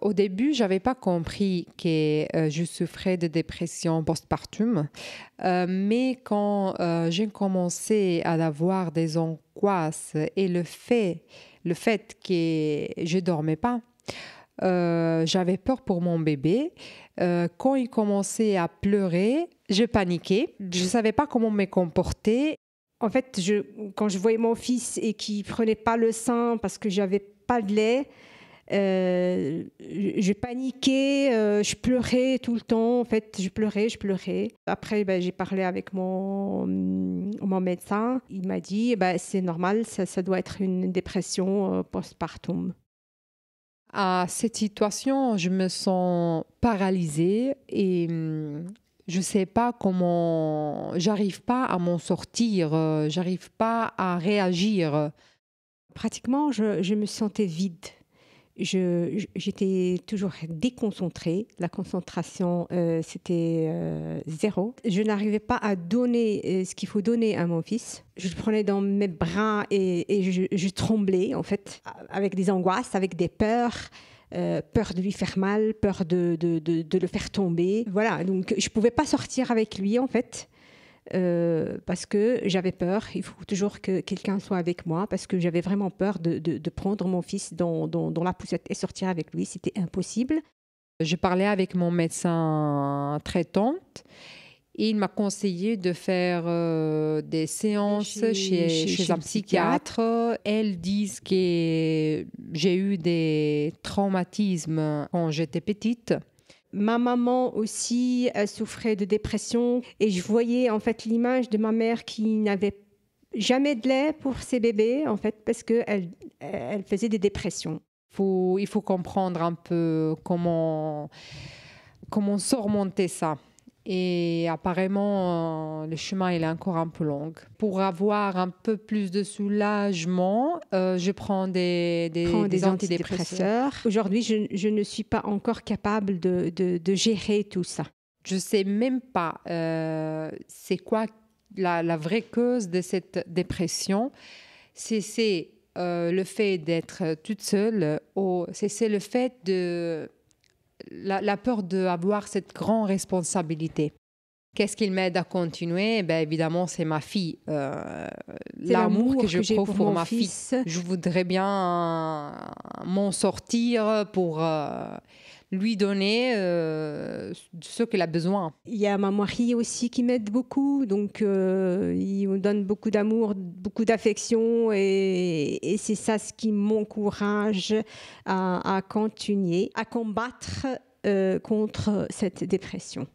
Au début, j'avais pas compris que je souffrais de dépression postpartum, mais quand j'ai commencé à avoir des angoisses et le fait que je dormais pas, j'avais peur pour mon bébé. Quand il commençait à pleurer, je paniquais. Je savais pas comment me comporter. En fait, quand je voyais mon fils et qu'il prenait pas le sein parce que j'avais pas de lait, je paniquais, je pleurais tout le temps. En fait, je pleurais. Après, j'ai parlé avec mon médecin. Il m'a dit, c'est normal, ça doit être une dépression postpartum. À cette situation, je me sens paralysée et je sais pas comment, j'arrive pas à m'en sortir, j'arrive pas à réagir. Pratiquement, je me sentais vide. J'étais toujours déconcentrée. La concentration, c'était zéro. Je n'arrivais pas à donner ce qu'il faut donner à mon fils. Je le prenais dans mes bras et je tremblais, en fait, avec des angoisses, avec des peurs. Peur de lui faire mal, peur de le faire tomber. Voilà, donc je ne pouvais pas sortir avec lui, en fait. Parce que j'avais peur, il faut toujours que quelqu'un soit avec moi, parce que j'avais vraiment peur de prendre mon fils dans la poussette et sortir avec lui, c'était impossible. Je parlais avec mon médecin traitante et il m'a conseillé de faire des séances chez un psychiatre. Elles disent que j'ai eu des traumatismes quand j'étais petite. Ma maman aussi, elle souffrait de dépression et je voyais en fait l'image de ma mère qui n'avait jamais de lait pour ses bébés, en fait, parce qu'elle faisait des dépressions. Il faut comprendre un peu comment surmonter ça. Et apparemment, le chemin il est encore un peu long. Pour avoir un peu plus de soulagement, je prends des antidépresseurs. Aujourd'hui, je ne suis pas encore capable de gérer tout ça. Je ne sais même pas c'est quoi la vraie cause de cette dépression. C'est le fait d'être toute seule ou c'est le fait de la peur d'avoir cette grande responsabilité. Qu'est-ce qui m'aide à continuer? Évidemment, c'est ma fille. L'amour que j'éprouve pour ma fille. Je voudrais bien m'en sortir pour lui donner ce qu'elle a besoin. Il y a ma mari aussi qui m'aide beaucoup. Donc, il me donne beaucoup d'amour, beaucoup d'affection. Et c'est ça ce qui m'encourage à continuer, à combattre contre cette dépression.